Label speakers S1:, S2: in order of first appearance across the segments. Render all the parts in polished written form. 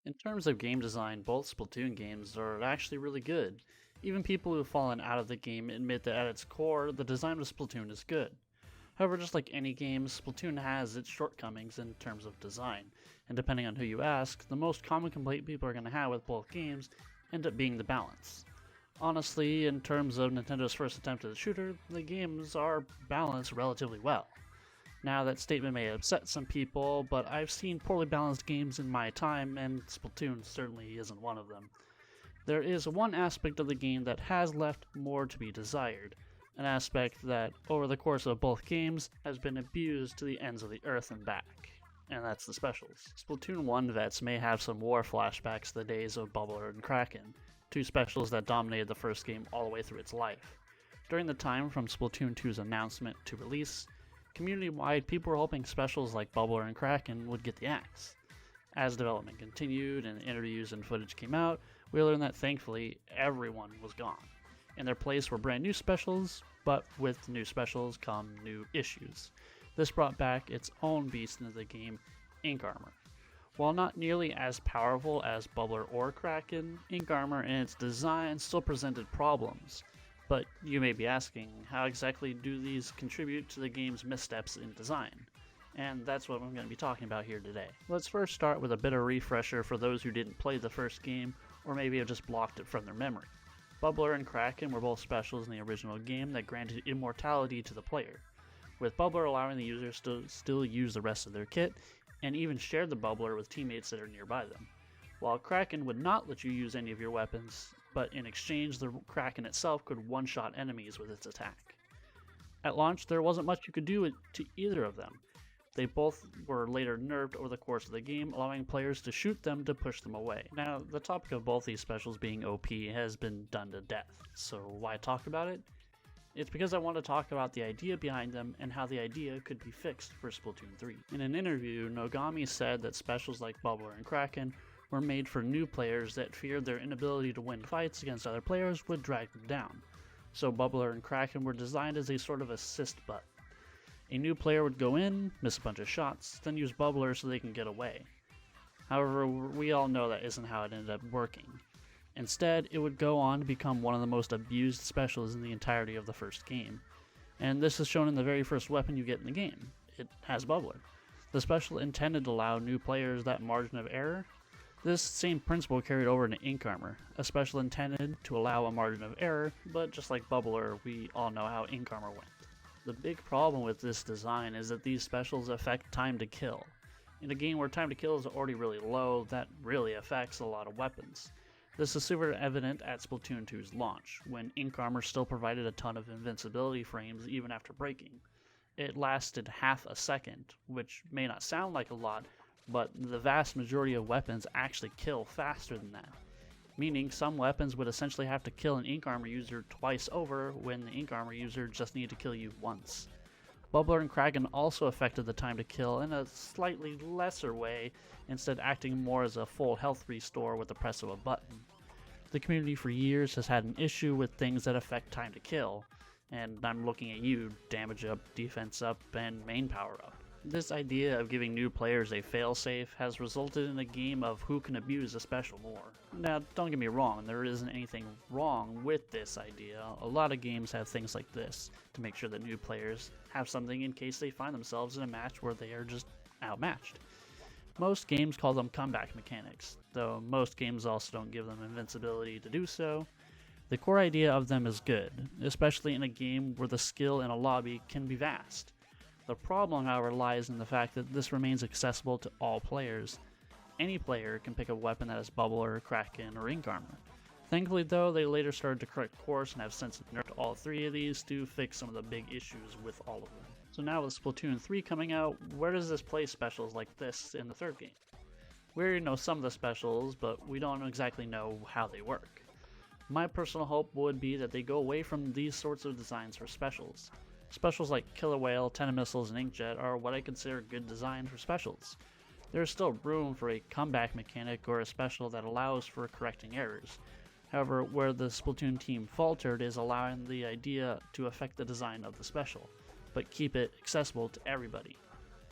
S1: In terms of game design, both Splatoon games are actually really good. Even people who have fallen out of the game admit that at its core, the design of Splatoon is good. However, just like any game, Splatoon has its shortcomings in terms of design, and depending on who you ask, the most common complaint people are going to have with both games end up being the balance. Honestly, in terms of Nintendo's first attempt at a shooter, the games are balanced relatively well. Now, that statement may upset some people, but I've seen poorly balanced games in my time, and Splatoon certainly isn't one of them. There is one aspect of the game that has left more to be desired, an aspect that, over the course of both games, has been abused to the ends of the earth and back, and that's the specials. Splatoon 1 vets may have some war flashbacks to the days of Bubbler and Kraken, two specials that dominated the first game all the way through its life. During the time from Splatoon 2's announcement to release, community-wide, people were hoping specials like Bubbler and Kraken would get the axe. As development continued and interviews and footage came out, we learned that thankfully everyone was gone. In their place were brand new specials, but with new specials come new issues. This brought back its own beast into the game, Ink Armor. While not nearly as powerful as Bubbler or Kraken, Ink Armor and its design still presented problems. But you may be asking, how exactly do these contribute to the game's missteps in design? And that's what I'm going to be talking about here today. Let's first start with a bit of refresher for those who didn't play the first game, or maybe have just blocked it from their memory. Bubbler and Kraken were both specials in the original game that granted immortality to the player, with Bubbler allowing the user to still use the rest of their kit, and even share the Bubbler with teammates that are nearby them. While Kraken would not let you use any of your weapons, but in exchange the Kraken itself could one-shot enemies with its attack. At launch, there wasn't much you could do to either of them. They both were later nerfed over the course of the game, allowing players to shoot them to push them away. Now, the topic of both these specials being OP has been done to death, so why talk about it? It's because I want to talk about the idea behind them and how the idea could be fixed for Splatoon 3. In an interview, Nogami said that specials like Bubbler and Kraken were made for new players that feared their inability to win fights against other players would drag them down. So Bubbler and Kraken were designed as a sort of assist button. A new player would go in, miss a bunch of shots, then use Bubbler so they can get away. However, we all know that isn't how it ended up working. Instead, it would go on to become one of the most abused specials in the entirety of the first game. And this is shown in the very first weapon you get in the game. It has Bubbler. The special intended to allow new players that margin of error. This same principle carried over into Ink Armor, a special intended to allow a margin of error, but just like Bubbler, we all know how Ink Armor went. The big problem with this design is that these specials affect time to kill. In a game where time to kill is already really low, that really affects a lot of weapons. This is super evident at Splatoon 2's launch, when Ink Armor still provided a ton of invincibility frames even after breaking. It lasted half a second, which may not sound like a lot, but the vast majority of weapons actually kill faster than that. Meaning some weapons would essentially have to kill an Ink Armor user twice over when the Ink Armor user just needed to kill you once. Bubbler and Kraken also affected the time to kill in a slightly lesser way, instead acting more as a full health restore with the press of a button. The community for years has had an issue with things that affect time to kill, and I'm looking at you, damage up, defense up, and main power up. This idea of giving new players a failsafe has resulted in a game of who can abuse a special more. Now, don't get me wrong, there isn't anything wrong with this idea. A lot of games have things like this to make sure that new players have something in case they find themselves in a match where they are just outmatched. Most games call them comeback mechanics, though most games also don't give them invincibility to do so. The core idea of them is good, especially in a game where the skill in a lobby can be vast. The problem, however, lies in the fact that this remains accessible to all players. Any player can pick a weapon that has Bubbler, Kraken, or Ink Armor. Thankfully though, they later started to correct course and have since nerfed all three of these to fix some of the big issues with all of them. So now with Splatoon 3 coming out, where does this place specials like this in the third game? We already know some of the specials, but we don't exactly know how they work. My personal hope would be that they go away from these sorts of designs for specials. Specials like Killer Whale, Tenna Missiles, and Inkjet are what I consider good design for specials. There is still room for a comeback mechanic or a special that allows for correcting errors. However, where the Splatoon team faltered is allowing the idea to affect the design of the special, but keep it accessible to everybody.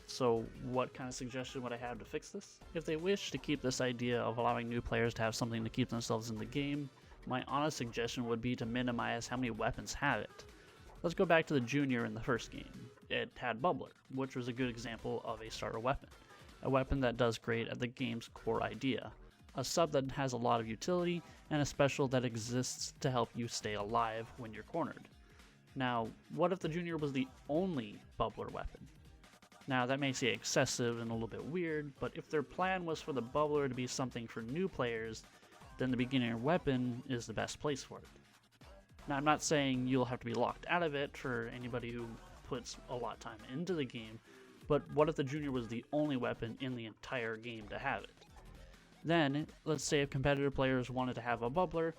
S1: So what kind of suggestion would I have to fix this? If they wish to keep this idea of allowing new players to have something to keep themselves in the game, my honest suggestion would be to minimize how many weapons have it. Let's go back to the Junior in the first game. It had Bubbler, which was a good example of a starter weapon. A weapon that does great at the game's core idea. A sub that has a lot of utility, and a special that exists to help you stay alive when you're cornered. Now, what if the Junior was the only Bubbler weapon? Now, that may seem excessive and a little bit weird, but if their plan was for the Bubbler to be something for new players, then the beginner weapon is the best place for it. Now, I'm not saying you'll have to be locked out of it for anybody who puts a lot of time into the game, but what if the Junior was the only weapon in the entire game to have it? Then, let's say if competitive players wanted to have a Bubbler,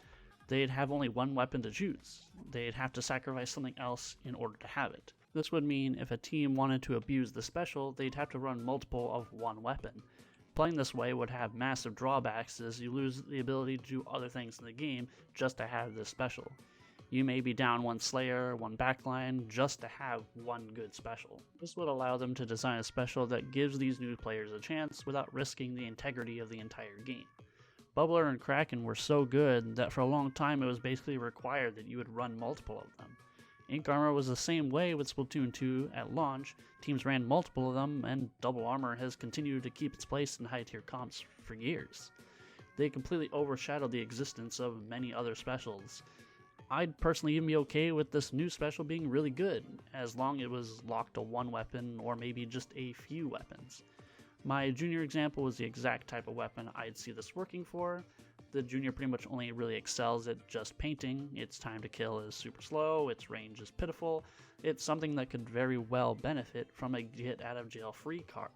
S1: they'd have only one weapon to choose. They'd have to sacrifice something else in order to have it. This would mean if a team wanted to abuse the special, they'd have to run multiple of one weapon. Playing this way would have massive drawbacks as you lose the ability to do other things in the game just to have this special. You may be down one Slayer, one backline, just to have one good special. This would allow them to design a special that gives these new players a chance without risking the integrity of the entire game. Bubbler and Kraken were so good that for a long time it was basically required that you would run multiple of them. Ink Armor was the same way with Splatoon 2 at launch. Teams ran multiple of them, and Double Armor has continued to keep its place in high tier comps for years. They completely overshadowed the existence of many other specials. I'd personally even be okay with this new special being really good, as long as it was locked to one weapon or maybe just a few weapons. My Junior example was the exact type of weapon I'd see this working for. The Junior pretty much only really excels at just painting. Its time to kill is super slow, its range is pitiful. It's something that could very well benefit from a get out of jail free card.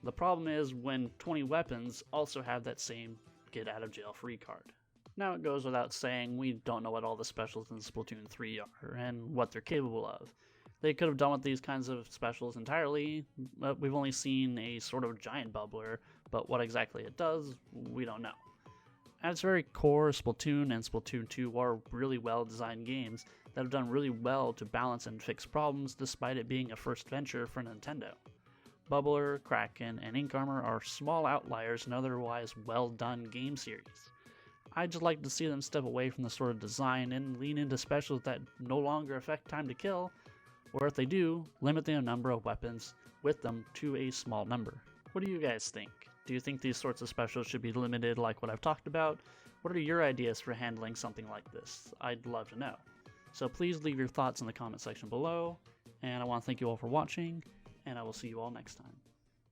S1: The problem is when 20 weapons also have that same get out of jail free card. Now it goes without saying we don't know what all the specials in Splatoon 3 are and what they're capable of. They could have done with these kinds of specials entirely, but we've only seen a sort of giant bubbler, but what exactly it does, we don't know. At its very core, Splatoon and Splatoon 2 are really well designed games that have done really well to balance and fix problems despite it being a first venture for Nintendo. Bubbler, Kraken, and Ink Armor are small outliers in otherwise well done game series. I'd just like to see them step away from the sort of design and lean into specials that no longer affect time to kill, or if they do, limit the number of weapons with them to a small number. What do you guys think? Do you think these sorts of specials should be limited like what I've talked about? What are your ideas for handling something like this? I'd love to know. So please leave your thoughts in the comment section below, and I want to thank you all for watching, and I will see you all next time.